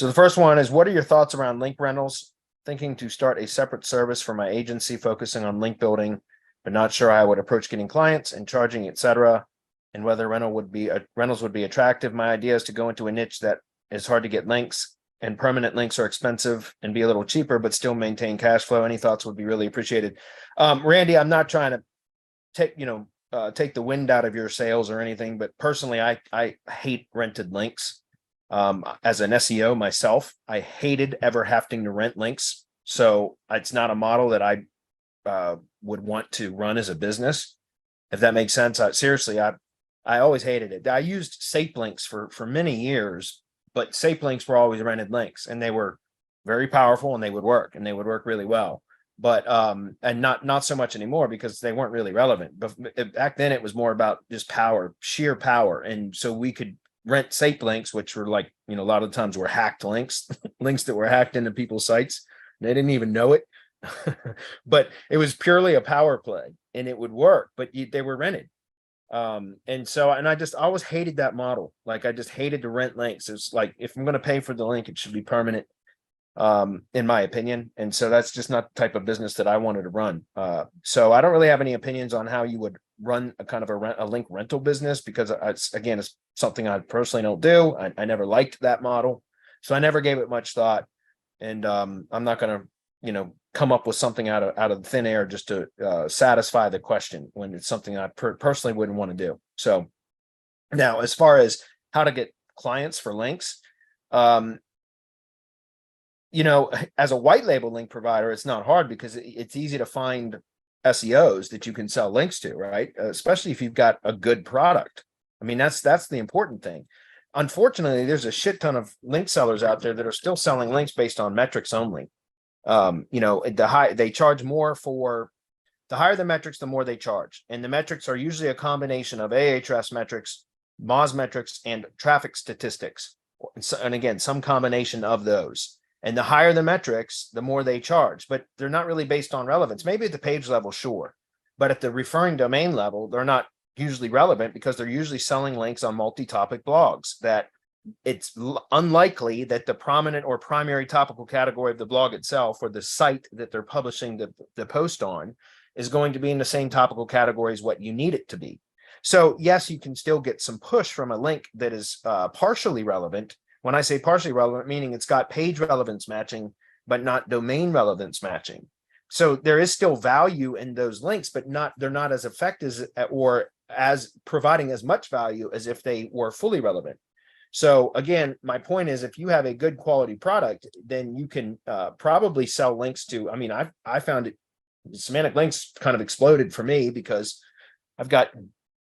So the first one is, what are your thoughts around link rentals? Thinking to start a separate service for my agency, focusing on link building, but not sure how I would approach getting clients and charging, etc. And whether rentals would be attractive. My idea is to go into a niche that is hard to get links, and permanent links are expensive, and be a little cheaper, but still maintain cash flow. Any thoughts would be really appreciated. Randy, I'm not trying to take the wind out of your sails or anything, but personally, I hate rented links. As an SEO myself, I hated ever having to rent links. So it's not a model that I would want to run as a business, if that makes sense. I always hated it. I used safe links for many years, but safe links were always rented links, and they were very powerful, and they would work really well. But and not so much anymore, because they weren't really relevant. But back then it was more about just power, sheer power. And so we could rent safe links, which were like, a lot of times were hacked links, links that were hacked into people's sites. They didn't even know it. But it was purely a power play, and it would work, but they were rented. And I always hated that model. Like, I just hated to rent links. It's like, if I'm going to pay for the link, it should be permanent, in my opinion. And so that's just not the type of business that I wanted to run. So I don't really have any opinions on how you would run a kind of a link rental business, because it's something I personally don't do. I never liked that model, so I never gave it much thought. And I'm not going to, come up with something out of thin air just to satisfy the question, when it's something I personally wouldn't want to do. So now, as far as how to get clients for links, as a white label link provider, it's not hard, because it's easy to find SEOs that you can sell links to, right? Especially if you've got a good product. I mean, that's the important thing. Unfortunately, there's a shit ton of link sellers out there that are still selling links based on metrics only. They charge more for the higher the metrics, the more they charge. And the metrics are usually a combination of Ahrefs metrics, Moz metrics, and traffic statistics. And again, some combination of those. And the higher the metrics, the more they charge, but they're not really based on relevance. Maybe at the page level, sure. But at the referring domain level, they're not usually relevant, because they're usually selling links on multi-topic blogs that it's unlikely that the prominent or primary topical category of the blog itself, or the site that they're publishing the post on, is going to be in the same topical category as what you need it to be. So yes, you can still get some push from a link that is partially relevant. When I say partially relevant, meaning it's got page relevance matching, but not domain relevance matching. So there is still value in those links, but they're not as effective or as providing as much value as if they were fully relevant. So again, my point is, if you have a good quality product, then you can probably sell links to, I found it, semantic links kind of exploded for me, because I've got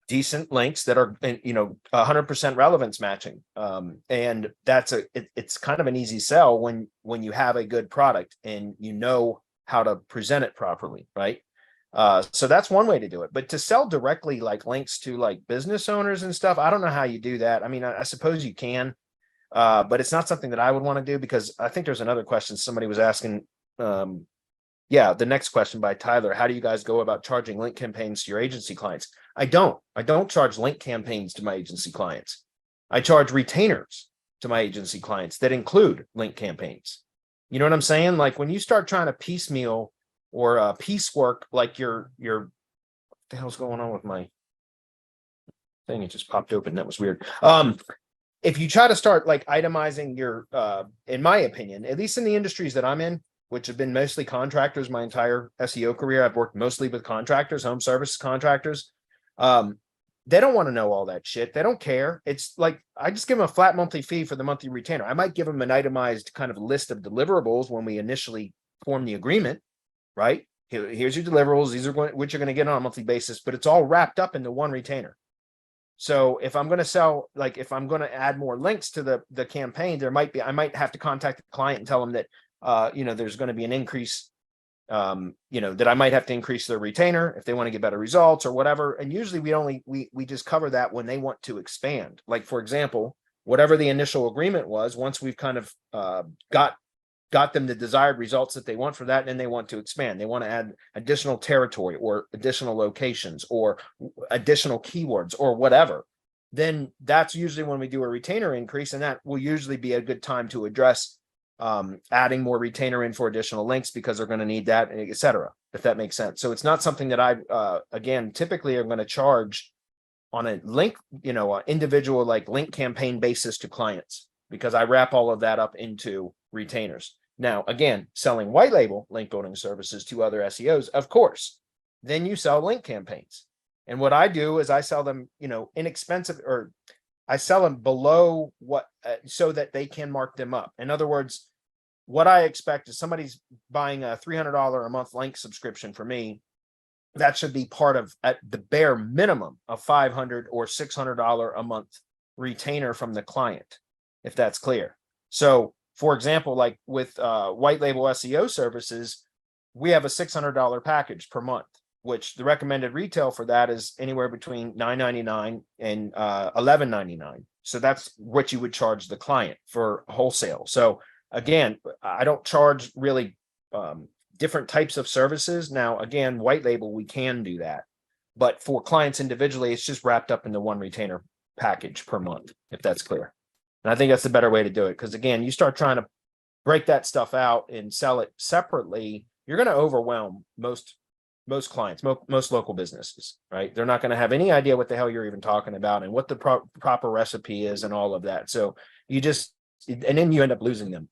decent links that are, 100% relevance matching. And it's kind of an easy sell when you have a good product and you know how to present it properly, right? So that's one way to do it. But to sell directly, like links to like business owners and stuff, I don't know how you do that. I suppose you can, but it's not something that I would want to do, because I think there's another question somebody was asking. The next question by Tyler: how do you guys go about charging link campaigns to your agency clients? I don't charge link campaigns to my agency clients. I charge retainers to my agency clients that include link campaigns. You know what I'm saying? Like, when you start trying to piecemeal or piecework, like what the hell's going on with my thing? It just popped open. That was weird. If you try to start like itemizing your, in my opinion, at least in the industries that I'm in, which have been mostly contractors my entire SEO career, I've worked mostly with contractors, home service contractors. They don't want to know all that shit. They don't care. It's like, I just give them a flat monthly fee for the monthly retainer. I might give them an itemized kind of list of deliverables when we initially form the agreement, right? Here's your deliverables. These are what you're going to get on a monthly basis, but it's all wrapped up into one retainer. So if I'm going to sell, like if I'm going to add more links to the campaign, I might have to contact the client and tell them that, there's going to be an increase, that I might have to increase their retainer if they want to get better results or whatever. And usually we just cover that when they want to expand. Like, for example, whatever the initial agreement was, once we've kind of got them the desired results that they want for that, and they want to expand, they want to add additional territory or additional locations or additional keywords or whatever, then that's usually when we do a retainer increase, and that will usually be a good time to address adding more retainer in for additional links, because they're going to need that, et cetera, if that makes sense. So it's not something that I, again, typically am going to charge on a link, individual like link campaign basis to clients, because I wrap all of that up into retainers. Now, again, selling white label link building services to other SEOs, of course, then you sell link campaigns. And what I do is I sell them, inexpensive, or I sell them below what, so that they can mark them up. In other words, what I expect is somebody's buying a $300 a month link subscription for me. That should be part of, at the bare minimum, a $500 or $600 a month retainer from the client, if that's clear. So, for example, like with white label SEO services, we have a $600 package per month, which the recommended retail for that is anywhere between $9.99 and $11.99. So that's what you would charge the client for wholesale. So again, I don't charge really different types of services. Now, again, white label, we can do that. But for clients individually, it's just wrapped up into one retainer package per month, if that's clear. And I think that's the better way to do it. Because again, you start trying to break that stuff out and sell it separately, you're going to overwhelm most clients, most local businesses, right? They're not going to have any idea what the hell you're even talking about and what the proper recipe is and all of that. So you just, and then you end up losing them,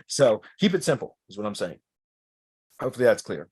So keep it simple is what I'm saying. Hopefully that's clear.